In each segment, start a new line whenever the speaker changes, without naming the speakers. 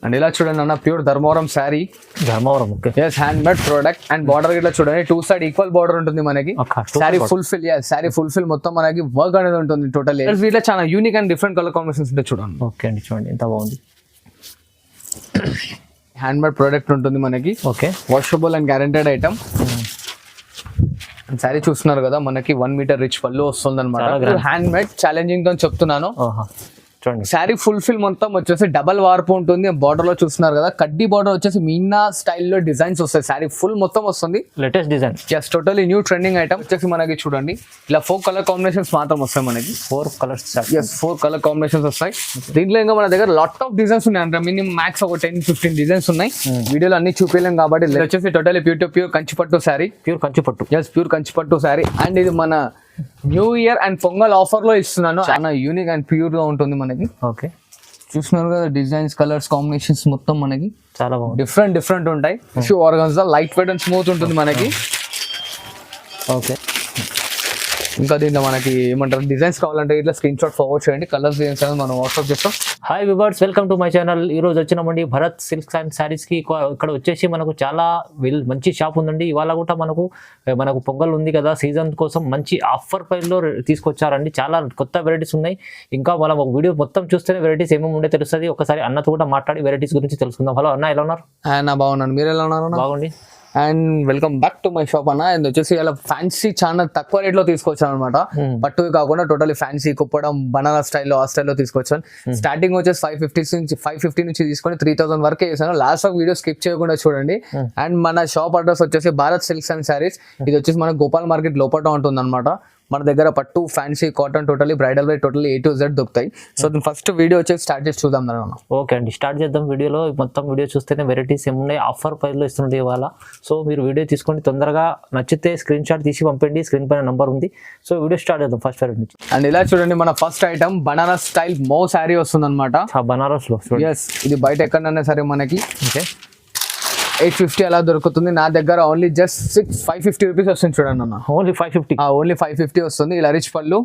And ఇలా చూడండి అన్న, pure Dharmavaram sari.
Dharmavaram okay.
Yes, hand made product. And border ఇట్లా చూడండి, టూ సైడ్ ఈక్వల్ బార్డర్ ఉంటుంది మనకి. శారీ ఫుల్ఫిల్, శారీ ఫుల్ఫిల్ మొత్తం మనకి వర్క్ అనేది ఉంటుంది టోటల్. వీటిలో చాలా unique and different colour combinations ఉంటాయి చూడండి.
ఓకే అండి, చూడండి ఎంత బాగుంది.
హ్యాండ్ మేడ్ ప్రోడక్ట్ ఉంటుంది మనకి.
Okay,
washable and guaranteed item. Sari చూస్తున్నారు కదా, మనకి 1 మీటర్ రిచ్ పళ్ళు వస్తుంది అనమాట. హ్యాండ్ మేడ్ ఛాలెంజింగ్ తో చెప్తున్నాను.
చూడండి
శారీ ఫుల్ఫిల్ మొత్తం వచ్చేసి డబల్ వార్పు ఉంటుంది. బార్డర్ లో చూస్తున్నారు కదా, కడ్డీ బార్డర్ వచ్చేసి మీనా స్టైల్లో డిజైన్స్ వస్తాయి. శారీ ఫుల్ మొత్తం వస్తుంది,
latest design.
Just totally new trending item వచ్చేసి మనకి చూడండి, ఇలా 4 కలర్ కాంబినేషన్స్ మాత్రం వస్తాయి మనకి.
4 కలర్స్.
ఎస్, 4 కలర్ కాంబినేషన్స్ వస్తాయి. దీంట్లో ఇంకా మన దగ్గర లాట్ ఆఫ్ డిజైన్స్ ఉన్నాయి అంటే మినిమం మ్యాక్స్ ఒక 10-15 డిజైన్స్ ఉన్నాయి. వీడియోలో అన్ని చూపించలేం కాబట్టి ఇది వచ్చేసి totally pure Kanchipattu sari.
Pure Kanchipattu.
Yes, pure Kanchipattu sari. And ఇది మన new year and Pongal offer లో ఇస్తున్నాను. చాలా యూనిక్ అండ్ ప్యూర్ గా ఉంటుంది మనకి.
ఓకే,
చూస్తున్నారు కదా, డిజైన్స్, కలర్స్, కాంబినేషన్స్ మొత్తం మనకి
చాలా బాగుంది.
డిఫరెంట్ ఉంటాయి. Tissue organza, light weight and smooth ఉంటుంది మనకి.
ఓకే,
ఇంకా దీంట్లో మనకి ఏమంటారు, డిజైన్స్ కావాలంటే ఇట్లా స్క్రీన్ షాట్ ఫార్వర్డ్ చేయండి. కలర్స్, డిజైన్స్ అనేది మనం వాట్సాప్ చేస్తాం.
Hi viewers, welcome to my channel. ఈ రోజు వచ్చినామండి భరత్ సిల్క్స్ అండ్ శారీస్ కి. ఇక్కడ వచ్చేసి మనకు చాలా మంచి షాప్ ఉందండి. ఇవాళ కూడా మనకు పొంగల్ ఉంది కదా, సీజన్ కోసం మంచి ఆఫర్ ప్రైస్ లో తీసుకొచ్చారండి. చాలా కొత్త వెరైటీస్ ఉన్నాయి. ఇంకా మనం ఒక వీడియో మొత్తం చూస్తేనే వెరైటీస్ ఏమేమి ఉండే తెలుస్తుంది. ఒకసారి అన్నతో కూడా మాట్లాడి వెరైటీస్ గురించి తెలుసుకుందాం. హలో అన్న, ఎలా ఉన్నారు?
అన్న బాగున్నాను, మీరు ఎలా ఉన్నారు?
బాగుంది.
And welcome back to my shop అన్న. ఇది వచ్చేసి ఇలా ఫ్యాన్సీ చాలా తక్కువ రేట్ లో తీసుకొచ్చాను అనమాట. పట్టువి కాకుండా టోటలీ ఫ్యాన్సీ కుప్పడం, బనానా స్టైల్లో, ఆ స్టైల్లో తీసుకొచ్చాను. స్టార్టింగ్ వచ్చేసి 550 నుంచి తీసుకొని 3000 వరకే చేశాను. లాస్ట్ ఆఫ్ వీడియో స్కిప్ చేయకుండా చూడండి. అండ్ మన షాప్ అడ్రస్ వచ్చేసి భారత్ సిల్క్స్ అండ్ శారీస్. ఇది వచ్చేసి మన గోపాల్ మార్కెట్ లోపల ఉంటుంది అనమాట. మన దగ్గర పట్టు, fancy, cotton, totally bridal wear, totally A to Z దొరుకుతాయి. సో ఫస్ట్ వీడియో వచ్చేసి స్టార్ట్ చేసి చూద్దాం అన్న.
ఓకే అండి, స్టార్ట్ చేద్దాం. వీడియోలో మొత్తం వీడియో చూస్తేనే వెరైటీస్ ఏమున్నాయి, ఆఫర్ ప్రైస్ లో ఇస్తుంది ఇవాళ. సో మీరు వీడియో తీసుకోండి, తొందరగా నచ్చితే స్క్రీన్ షాట్ తీసి పంపండి. స్క్రీన్ పైన నంబర్ ఉంది. సో వీడియో స్టార్ట్ చేద్దాం ఫస్ట్ వెరైటీ నుంచి.
అండ్ ఇలా చూడండి, మన ఫస్ట్ ఐటమ్ బనారస్ స్టైల్ మో శారీ వస్తుంది అనమాట.
బనారస్ లో
ఎస్, ఇది బయట ఎక్కడైనా సరే మనకి
ఓకే
850 అలా దొరుకుతుంది. నా దగ్గర ఓన్లీ జస్ట్ 550 రూపీస్ వస్తుంది చూడండి అన్న.
ఓన్లీ 550.
ఓన్లీ 550 వస్తుంది. ఇలా రిచ్ పళ్ళు,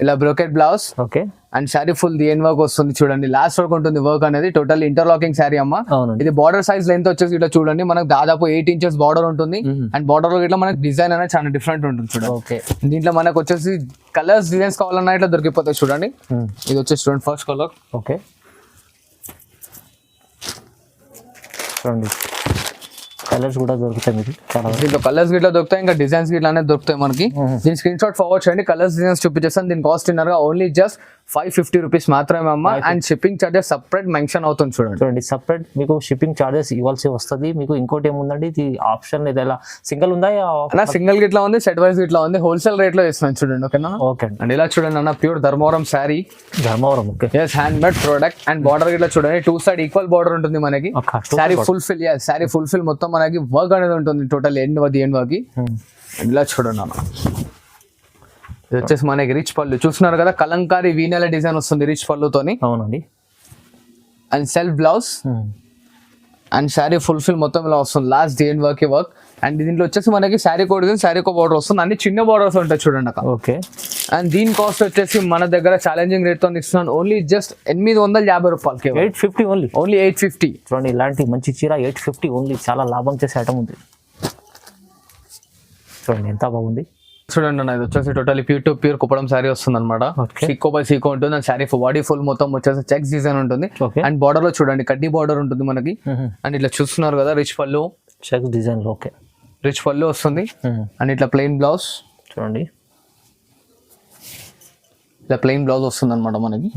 ఇలా brocade blouse.
Okay,
and saree full డిఎన్ వర్క్ వస్తుంది చూడండి. లాస్ట్ వరకు ఉంటుంది వర్క్ అనేది. టోటల్ ఇంటర్లాకింగ్ శారీ అమ్మ. ఇది బార్డర్ సైజ్ లెంత్ వచ్చేసి ఇట్లా చూడండి, మనకు దాదాపు 8 ఇంచెస్ బార్డర్ ఉంటుంది. అండ్ బార్డర్ లో ఇట్లా మనకి డిజైన్ అనేది చాలా డిఫరెంట్ ఉంటుంది చూడండి.
ఓకే,
దీంట్లో మనకు వచ్చేసి కలర్స్, డిజైన్స్ కావాలన్నా ఇట్లా దొరికిపోతాయి చూడండి. ఇది వచ్చేసి చూడండి ఫస్ట్ కలర్.
ఓకే, చూడండి కలర్స్ కూడా దొరుకుతాయి మీకు.
దీంట్లో కలర్స్ గిట్లా దొరుకుతాయి, ఇంకా డిజైన్స్ గిట్లా అనేది దొరుకుతాయి మనకి. దీని స్క్రీన్ షాట్ ఫార్వర్డ్ చేయండి, కలర్స్, డిజైన్స్ చూపించేస్తాను. దీని కాస్ట్ ఇన్నర్గా ఓన్లీ జస్ట్ 550 రూపీస్ మాత్రమే అమ్మ. And shipping charges separate mention అవుతుంది
చూడండి. సపరేట్ మీకు షిప్పింగ్ చార్జెస్ ఇవ్వాల్సి వస్తుంది. మీకు ఇంకోటి ఏముందండి, ఇది ఆప్షన్ ఇలా సింగిల్ ఉందా?
అన్న సింగిల్ గిట్లా ఉంది, సెట్ వైజ్ గిట్లా ఉంది. హోల్సేల్ రేట్ లో ఇస్తున్నాను చూడండి. ఓకేనా?
ఓకే
అండ్ ఇలా చూడండి అన్న, pure Dharmavaram sari.
Dharmavaram okay.
Yes, hand made product. And border గిట్లా చూడండి, 2 సైడ్ ఈక్వల్ బార్డర్ ఉంటుంది మనకి. శారీ ఫుల్ఫిల్, శారీ ఫుల్ఫిల్ మొత్తం మనకి వర్క్ అనేది ఉంటుంది టోటల్ ఎండ్ వరకు. ఇలా చూడండి అన్న, ఇది వచ్చేసి మనకి రిచ్ పళ్ళు చూస్తున్నారు కదా, కలంకారీ వీనెల డిజైన్ వస్తుంది రిచ్ పళ్ళుతోని.
అవునండి.
And self blouse and sari fulfil మొత్తం ఇలా వస్తుంది. Last డిఎన్ work. అండ్ దీంట్లో వచ్చేసి మనకి శారీ కోడ్, శారీ కో బార్డర్ వస్తుంది. అన్ని చిన్న బార్డర్స్ ఉంటాయి చూడండి అక్క.
ఓకే,
అండ్ దీని కాస్ట్ వచ్చేసి మన దగ్గర ఛాలెంజింగ్ రేట్ తో ఇస్తున్నాను ఓన్లీ జస్ట్ 850 రూపాయలకి.
850
ఓన్లీ 850.
చూడండి, ఇలాంటి మంచి చీర 850 ఓన్లీ. చాలా లాభం చేసే ఐటమ్ ఉంది చూడండి, ఎంత బాగుంది
చూడండి అన్న. ఇది వచ్చేసి టోటల్ ప్యూర్ కుప్పడం శారీ వస్తుంది అనమాట. సీకో బై సీకో ఉంటుంది. అండ్ శారీ బాడీ ఫుల్ మొత్తం వచ్చేసి చెక్స్ డిజైన్ ఉంటుంది. అండ్ బార్డర్ లో చూడండి కడ్డీ బార్డర్ ఉంటుంది మనకి. అండ్ ఇట్లా చూస్తున్నారు కదా, రిచ్ పళ్ళు,
చెక్స్ డిజైన్ లో. ఓకే,
రిచ్ పళ్ళు వస్తుంది. అండ్ ఇట్లా ప్లెయిన్ బ్లౌజ్
చూడండి,
ఇట్లా ప్లెయిన్ బ్లౌజ్ వస్తుంది అనమాట మనకి.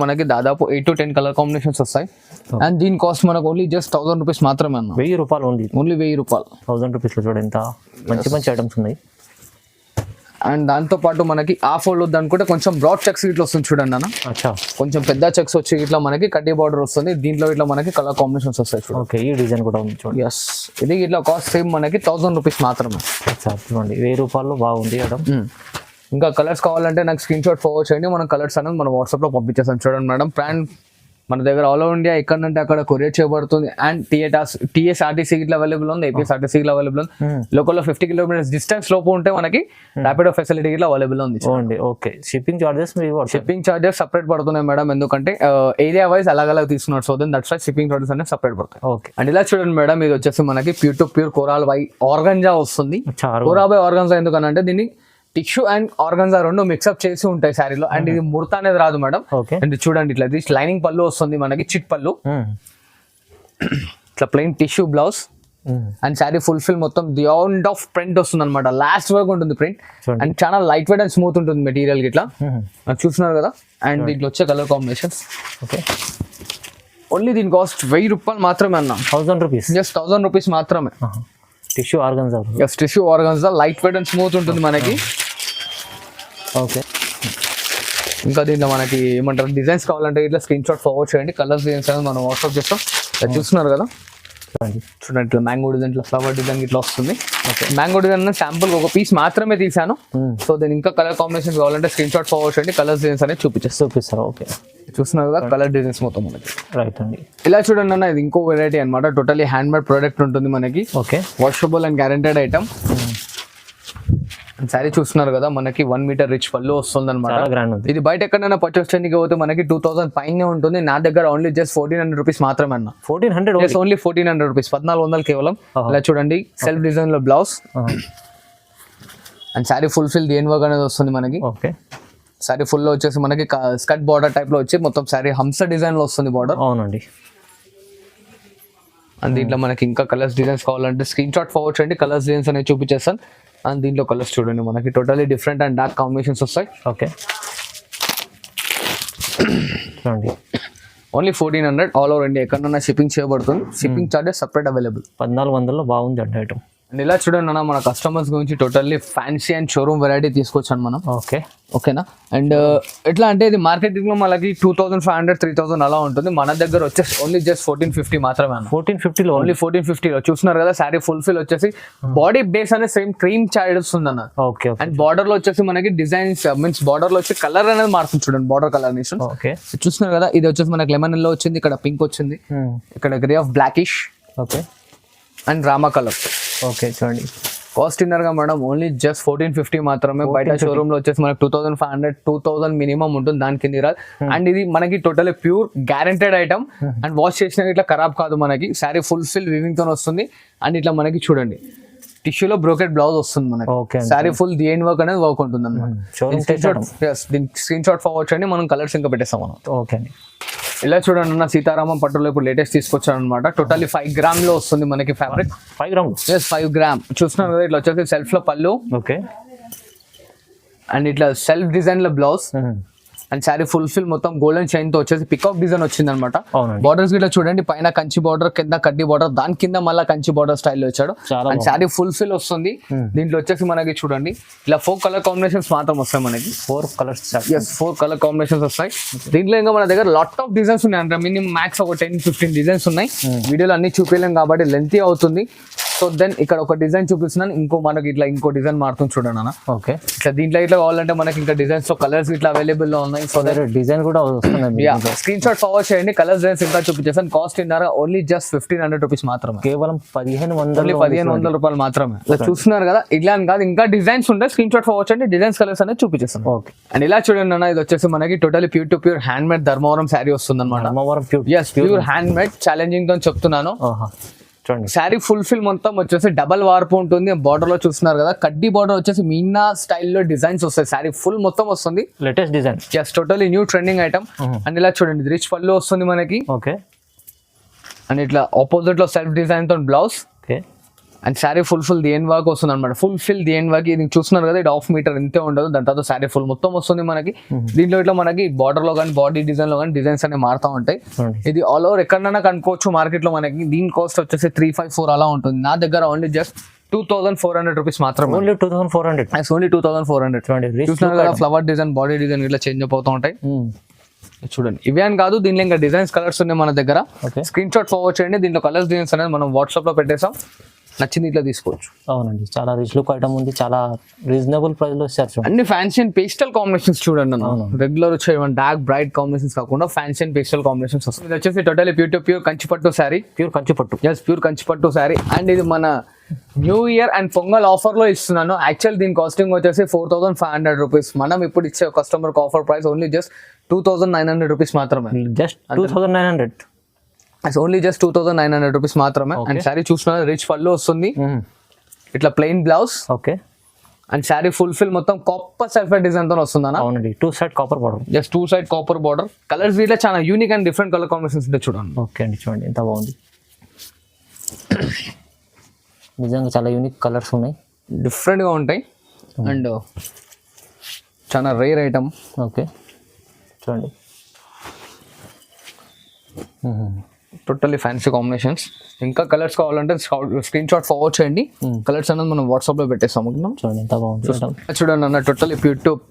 మనకి దాదాపు 8 to 10 కలర్ కాంబినేషన్స్ వస్తాయి. అండ్ దీని కాస్ట్ మనకు ఓన్లీ జస్ట్ 1000 రూపీస్ మాత్రమే అన్న.
1000 రూపాయలు ఓన్లీ.
1000 రూపాయలు.
1000 రూపీస్ లో చూడండి ఎంత మంచి ఐటమ్స్ ఉన్నాయి.
అండ్ దాంతో పాటు మనకి ఆ ఫోల్డ్ వద్దు అనుకుంటే కొంచెం బ్రాడ్ చెక్స్ ఇట్లా వస్తుంది చూడండి అన్న. కొంచెం పెద్ద చెక్స్ వచ్చి ఇట్లా మనకి కడ్డీ బార్డర్ వస్తుంది. దీంట్లో ఇట్లా మనకి కలర్ కాంబినేషన్స్ వస్తాయి చూడండి.
ఓకే, ఈ డిజైన్ కూడా ఉంది చూడండి.
ఎస్, ఇది ఇట్లా కాస్ట్ సేమ్ మనకి 1000 రూపీస్ మాత్రమే.
చూడండి, 1000 రూపాయలు బాగుంది ఐటమ్.
ఇంకా కలర్స్ కావాలంటే నాకు స్క్రీన్ షాట్ ఫార్వర్డ్ చేయండి, మనం కలర్స్ అనేది మనం వాట్సాప్ లో పంపించేస్తాం చూడండి మేడం. మన దగ్గర ఆల్ ఓవర్ ఇండియా ఎక్కడంటే అక్కడ కొరియర్ చేయబడుతుంది. అండ్ టీఎస్ఆర్టీసీ ఇట్లా అవైలబుల్ ఉంది, ఏపీఎస్ఆర్టీసీ ఇట్లా అవైలబుల్ ఉంది. లోకల్లో 50 కిలోమీటర్స్ డిస్టెన్స్ లోపు ఉంటే మనకి ర్యాపిడో ఫెసిలిటీ ఇట్లా అవైలబుల్ ఉంది.
ఓకే, షిప్పింగ్ చార్జెస్
సపరేట్ పడుతున్నాయి మేడం, ఎందుకంటే ఏరియా వైజ్ అలాగ తీసుకున్నారు. So then that's why shipping charges అనేది సపరేట్ పడతాయి.
ఓకే,
అండ్ ఇలా చూడండి మేడం, ఇది వచ్చేసి మనకి pure to pure kora by organza వస్తుంది. కోరా బై ఆర్గంజా ఎందుకనంటే దీన్ని టిష్యూ అండ్ ఆర్గన్జా రెండు మిక్స్అప్ చేసి ఉంటాయి శారీలో. అండ్ ఇది ముడత అనేది రాదు మేడం. అండ్ చూడండి ఇట్లా లైనింగ్ పళ్ళు వస్తుంది మనకి, చిట్ పళ్ళు, ఇట్లా plain tissue blouse. And sari fulfil మొత్తం బియాండ్ ఆఫ్ ప్రింట్ వస్తుంది అనమాట, లాస్ట్ వరకు ఉంటుంది ప్రింట్. అండ్ చాలా లైట్ వెయిట్ అండ్ స్మూత్ ఉంటుంది మెటీరియల్ ఇట్లా చూస్తున్నారు కదా. అండ్ దీంట్లో వచ్చే కలర్ కాంబినేషన్స్
ఓకే,
ఓన్లీ దీని కాస్ట్ 1000 రూపాయలు మాత్రమే అన్నా.
1000 రూపీస్,
జస్ట్ 1000 రూపీస్ మాత్రమే.
Tissue organza,
just tissue organza, light weight and smooth ఉంటుంది మనకి.
ఓకే,
ఇంకా దీంట్లో మనకి ఏమంటారు డిజైన్స్ కావాలంటే ఇట్లా స్క్రీన్ షాట్ ఫార్వర్డ్ చేయండి. కలర్స్ డిజైన్స్ అనేది మనం వాట్సాప్ చేస్తాం. చూస్తున్నారు కదా, చూడండి ఇట్లా మ్యాంగో డిజైన్, ఇట్లా ఫ్లవర్ డిజైన్ ఇట్లా వస్తుంది. మ్యాంగో డిజైన్ శాంపుల్ ఒక పీస్ మాత్రమే తీసాను. సో దీని ఇంకా కలర్ కాంబినేషన్ కావాలంటే స్క్రీన్ షాట్ ఫార్వర్డ్ చేయండి, కలర్స్ డిజైన్స్ అనేది చూపిస్తారు. ఓకే, చూస్తున్నారు కదా కలర్ డిజైన్స్ మొత్తం మనకి.
రైట్ అండి,
ఇలా చూడండి అన్న, ఇది ఇంకో వెరైటీ అనమాట. టోటలీ హ్యాండ్ మేడ్ ప్రోడక్ట్ ఉంటుంది మనకి.
Okay,
washable and guaranteed item. Sari చూస్తున్నారు కదా, మనకి 1 మీటర్ రిచ్ పళ్ళు వస్తుంది అనమాట. ఇది బయట ఎక్కడైనా పర్చేస్ చేయడానికి పోతే మనకి 2000 పైనే ఉంటుంది. నా దగ్గర ఓన్లీ జస్ట్ 1400 రూపీస్ మాత్రమే అన్న. 1400, ఓన్లీ 1400 రూపీస్, 1400 కేవలం. ఇలా చూడండి సెల్ఫ్ డిజైన్ లో బ్లౌజ్ అండ్ శారీ ఫుల్ఫిల్ దేని వర్క్ అనేది వస్తుంది మనకి.
ఓకే,
శారీ ఫుల్ లో వచ్చేసి మనకి స్కర్ట్ బార్డర్ టైప్ లో వచ్చి మొత్తం శారీ హంస డిజైన్ లో వస్తుంది బార్డర్.
అవునండి.
అండ్ దీంట్లో మనకి ఇంకా కలర్స్ డిజైన్స్ కావాలంటే స్క్రీన్ షాట్ ఫార్వర్డ్ చేయండి, కలర్స్ డిజైన్స్ అనేది చూపించేస్తాను. అండ్ దీంట్లో కలర్స్ చూడండి మనకి totally different and dark combinations వస్తాయి.
ఓకే, చూడండి
ఓన్లీ 1400 ఆల్ ఓవర్ ఇండియా ఎక్కడన్నా షిప్పింగ్ చేయబడుతుంది. Shipping charges separate available.
1400లో బాగుంది అంటే ఐటమ్.
అండ్ ఇలా చూడండి అన్న, మన కస్టమర్స్ గురించి totally fancy and showroom variety తీసుకొచ్చాను మనం.
ఓకే,
ఓకేనా. అండ్ ఎట్లా అంటే ఇది మార్కెటింగ్ లో మనకి 2500, 3000 అలా ఉంటుంది. మన దగ్గర వచ్చేసి ఓన్లీ జస్ట్ 1450 మాత్రమే అన్న.
1450లో,
ఓన్లీ 1450లో చూస్తున్నారు కదా. శారీ ఫుల్ఫిల్ వచ్చేసి బాడీ బేస్ అనేది సేమ్ క్రీమ్ చార్డ్ వస్తుంది అన్న.
ఓకే,
అండ్ బార్డర్ లో వచ్చేసి మనకి డిజైన్స్ మీన్స్ బార్డర్ లో వచ్చి కలర్ అనేది మారుతుంది చూడండి, బార్డర్ కలర్ నేషన్.
ఓకే,
చూస్తున్నారు కదా, ఇది వచ్చేసి మనకి లెమన్ ఎల్లో వచ్చింది, ఇక్కడ పింక్ వచ్చింది, ఇక్కడ grey of blackish.
Okay,
and Rama colour.
Okay, చూడండి
కాస్ట్ ఇన్నర్ గా మేడం ఓన్లీ జస్ట్ 1450 మాత్రమే. బయట షోరూమ్ లో వచ్చేసి మనకి 2500, 2000 మినిమం ఉంటుంది, దాని కింద రాదు. అండ్ ఇది మనకి totally pure guaranteed item. And wash చేసిన ఇట్లా ఖరాబ్ కాదు మనకి. శారీ ఫుల్ఫిల్ వీవింగ్ తో వస్తుంది. అండ్ ఇట్లా మనకి చూడండి టిష్యూలో బ్రోకెట్ బ్లౌజ్ వస్తుంది మనకి. Sari full the end work అనేది వర్క్ ఉంటుంది అనమాట. దీని స్క్రీన్ షాట్ ఫార్వర్డ్ చేయండి, మనం కలర్స్ ఇంకా పెట్టేస్తాం మనం.
ఓకే,
ఇలా చూడండి అన్న, సీతారామం పట్టులో ఇప్పుడు లేటెస్ట్ తీసుకొచ్చాను అనమాట. టోటలీ 5 గ్రామ్ లో వస్తుంది మనకి ఫ్యాబ్రిక్.
5 gram,
5 gram. చూస్తున్నారు కదా, ఇట్లా వచ్చేసి సెల్ఫ్ లో పళ్ళు.
ఓకే,
అండ్ ఇట్లా సెల్ఫ్ డిజైన్ లో బ్లౌజ్. అండ్ శారీ ఫుల్ఫిల్ మొత్తం గోల్డెన్ చైన్ తో వచ్చేసి పికాక్ డిజైన్ వచ్చింది అనమాట. బార్డర్స్ ఇట్లా చూడండి, పైన కంచి బార్డర్, కింద కడ్డీ బార్డర్, దాని కింద మళ్ళీ కంచి బార్డర్ స్టైల్లో వచ్చాడు. అండ్ శారీ ఫుల్ఫిల్ వస్తుంది. దీంట్లో వచ్చేసి మనకి చూడండి ఇలా 4 కలర్ కాంబినేషన్స్ మాత్రం వస్తాయి మనకి.
4 కలర్స్,
4 కలర్ కాంబినేషన్స్ వస్తాయి. దీంట్లో ఇంకా మన దగ్గర లాట్ ఆఫ్ డిజైన్స్ ఉన్నాయి అంటే మినిమం మ్యాక్స్ ఒక 10-15 డిజైన్స్ ఉన్నాయి. వీడియోలో అన్ని చూపించలేం కాబట్టి లెంతీ అవుతుంది. సో దెన్ ఇక్కడ ఒక డిజైన్ చూపిస్తున్నాను, మనకి ఇట్లా ఇంకో డిజైన్ మారుతుంది చూడండి అన్న.
ఓకే,
ఇట్లా దీంట్లో ఇట్లా కావాలంటే మనకి ఇంకా డిజైన్స్ తో కలర్స్ ఇట్లా అవైలబుల్ లో ఉన్నాయి. సో
డిజైన్ కూడా వస్తుంది.
స్క్రీన్ షాట్ ఫార్వర్డ్ చేయండి, కలర్స్ డిజైన్స్ ఇంకా చూపించేస్తాను. కాస్ట్ ఇన్నారా ఓన్లీ జస్ట్ 1500 రూపీస్ మాత్రమే.
కేవలం 1500
రూపాయలు మాత్రమే. చూస్తున్నారు కదా, ఇట్లా అని కాదు ఇంకా డిజైన్స్ ఉంటాయి. స్క్రీన్ షాట్ ఫార్వర్డ్ చేయండి, డిజైన్స్ కలర్స్ అనేది చూపించేస్తాను.
ఓకే,
అండ్ ఇలా చూడండి అన్న, ఇది వచ్చేసి మనకి totally pure to pure hand made Dharmavaram sari వస్తుంది అనమాట. ప్యూర్ హ్యాండ్ మేడ్ ఛాలెంజింగ్ తో చెప్తున్నాను.
చూడండి
శారీ ఫుల్ఫిల్ మొత్తం వచ్చేసి డబల్ వార్పు ఉంటుంది. బార్డర్ లో చూస్తున్నారు కదా, కడ్డీ బార్డర్ వచ్చేసి మీనా స్టైల్లో డిజైన్స్ వస్తాయి. శారీ ఫుల్ మొత్తం వస్తుంది,
latest design,
just totally new trending item. And ఇలా చూడండి రిచ్ పళ్ళు వస్తుంది మనకి.
ఓకే,
అండ్ ఇట్లా ఆపోజిట్ లో సెల్ఫ్ డిజైన్ తో blouse.
Okay,
and sari fulfil the end work వస్తుంది అనమాట. ఫుల్ఫిల్ ది ఎండ్ వర్క్ ఇది చూస్తున్నారు కదా, ఇది 1/2 మీటర్ ఇంతే ఉండదు. దాని తర్వాత శారీ ఫుల్ మొత్తం వస్తుంది మనకి. దీంట్లో ఇట్లా మనకి బార్డర్ లో కానీ బాడీ డిజైన్ లో కానీ డిజైన్స్ అనేవి మారుతూ ఉంటాయి. ఇది ఆల్ ఓవర్ ఎక్కడైనా కనుకోవచ్చు మార్కెట్ లో మనకి. దీని కాస్ట్ వచ్చేసి 354 అలా ఉంటుంది. నా దగ్గర ఓన్లీ జస్ట్ 2400 రూపీస్ మాత్రమే.
ఓన్లీ 2400.
ఓన్లీ 2400. చూస్తున్నారు కదా, ఫ్లవర్ డిజైన్, బాడీ డిజైన్ ఇట్లా చేంజ్ అయిపోతూ ఉంటాయి. చూడండి ఇవే అని కాదు, దీనిలో ఇంకా డిజైన్స్ కలర్స్ ఉన్నాయి మన దగ్గర. స్క్రీన్ షాట్ ఫార్వర్డ్ చేయండి, దీంట్లో కలర్స్ డిజైన్స్ అనేది మనం వాట్సాప్ లో పెట్టేసాం. నచ్చింది ఇట్లా తీసుకోవచ్చు.
అవునండి, చాలా రిచ్ లుక్ ఐటమ్ ఉంది, చాలా రీజనబుల్ ప్రైస్ లో ఇస్తారు చూడండి.
అన్ని ఫ్యాన్సీ అండ్ పేస్టల్ కాంబినేషన్స్ చూడండి అన్న. రెగ్యులర్ వచ్చే డార్క్ బ్రైట్ కాంబినేషన్స్ కాకుండా ఫ్యాన్సీ అండ్ పేస్టల్ కాంబినేషన్స్ వస్తుంది. ఇది వచ్చేసి totally pure Kanchipattu sari.
Pure Kanchipattu.
Pure Kanchipattu sari. And ఇది మన new year and Pongal offer లో ఇస్తున్నాను. యాక్చువల్ దీని కాస్టింగ్ వచ్చేసి 4,500 రూపీస్. మనం ఇప్పుడు ఇచ్చే customer offer price only just 2,900 rupees మాత్రమే.
జస్ట్ 2,900.
ఓన్లీ జస్ట్ 2,900 రూపీస్ మాత్రమే. అండ్ శారీ చూసిన రిచ్ పళ్ళు వస్తుంది, ఇట్లా plain blouse.
Okay.
And sari fulfil మొత్తం కాపర్ సల్ఫేట్ డిజైన్ తో వస్తుంది అన్న.
అవునండి, 2 side copper border.
Just 2 side copper border. Colours వీటిలో చాలా unique and different colour combinations ఉంటాయి చూడండి.
ఓకే అండి, చూడండి ఎంత బాగుంది. నిజంగా చాలా యూనిక్ కలర్స్ ఉన్నాయి,
డిఫరెంట్గా ఉంటాయి. అండ్ చాలా రేర్ ఐటమ్.
ఓకే చూడండి,
టోటల్లీ ఫ్యాన్సీ కాంబినేషన్స్. ఇంకా కలర్స్ కావాలంటే స్క్రీన్ షాట్ ఫార్వర్డ్ చేయండి. కలర్స్ అనేది మనం వాట్సాప్ లో పెట్టేస్తాం.
చూడండి ఎంత బాగుంది.
చూడండి అన్న, totally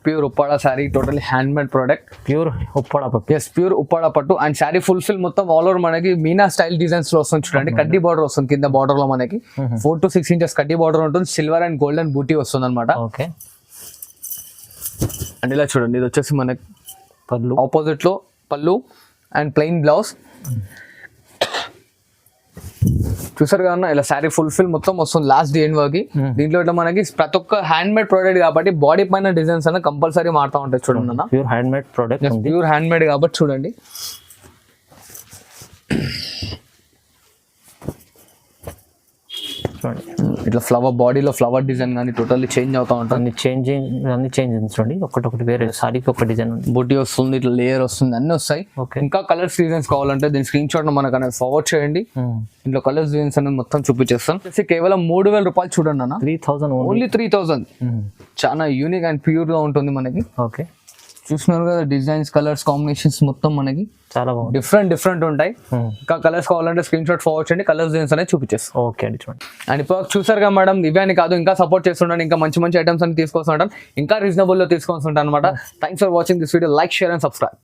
pure Uppada sari, totally hand made product.
Pure Uppada పట్టు.
ప్యూర్ ఉప్పాడ పట్టు. అండ్ శారీ ఫుల్ఫిల్ మొత్తం ఆల్ ఓవర్ మనకి మీనా స్టైల్ డిజైన్స్ లో వస్తుంది చూడండి. కడ్డీ బార్డర్ వస్తుంది కింద బార్డర్ లో మనకి 4 to 6 ఇంచెస్ కడ్డీ బార్డర్ ఉంటుంది. సిల్వర్ అండ్ గోల్డెన్ బూటీ వస్తుంది అనమాట.
ఓకే.
అండ్ ఇలా చూడండి, ఇది వచ్చేసి మనకి పళ్ళు, ఆపోజిట్ లో పళ్ళు అండ్ ప్లెయిన్ బ్లౌజ్. చూసారు కదా ఇలా శారీ ఫుల్ఫిల్ మొత్తం వస్తుంది లాస్ట్ ఎండ్ వరకు. దీంట్లో ఇట్లా మనకి ప్రతి ఒక్క హ్యాండ్ మేడ్ ప్రోడక్ట్ కాబట్టి బాడీ పైన డిజైన్స్ అన్న కంపల్సరీ మారుతా ఉంటాయి చూడండి అన్న.
Pure hand made product,
pure hand made కాబట్టి చూడండి. ఇట్లా ఫ్లవర్ బాడీలో ఫ్లవర్ డిజైన్ కానీ టోటల్లీ చేంజ్ అవుతా ఉంటుంది.
అన్ని చేంజ్ చూడండి, ఒకటి వేరే సారీకి ఒక డిజైన్ ఉంది.
బూటీ వస్తుంది, ఇట్లా లేయర్ వస్తుంది, అన్ని వస్తాయి. ఇంకా కలర్స్ డిజైన్స్ కావాలంటే దీని స్క్రీన్ షాట్ మనకు అనేది ఫార్వర్డ్ చేయండి. ఇంట్లో కలర్స్ డిజైన్స్ అనేది మొత్తం చూపించేస్తాను. కేవలం 3,000 రూపాయలు చూడండి అన్న.
3,000
ఓన్లీ 3,000. చాలా యూనిక్ అండ్ ప్యూర్ గా ఉంటుంది మనకి.
ఓకే,
చూస్తున్నారు కదా డిజైన్స్, కలర్స్ కాంబినేషన్స్ మొత్తం మనకి
చాలా బాగుంది,
డిఫరెంట్ ఉంటాయి. ఇంకా కలర్స్ కావాలంటే స్క్రీన్ షాట్ ఫార్వర్డ్ చేయండి, కలర్స్ డిజైన్స్ అనేది చూపించేస్తాం.
ఓకే అండి, చూడండి.
అండ్ ఇప్పుడు చూసారు కదా మేడం, ఇవే అని కాదు ఇంకా సపోర్ట్ చేస్తుంటాను, ఇంకా మంచి ఐటమ్స్ అని తీసుకొస్తుంటాను, ఇంకా రీజనబుల్ లో తీసుకొస్తుంటాను అనమాట. Thanks for watching this video. Like, share and subscribe.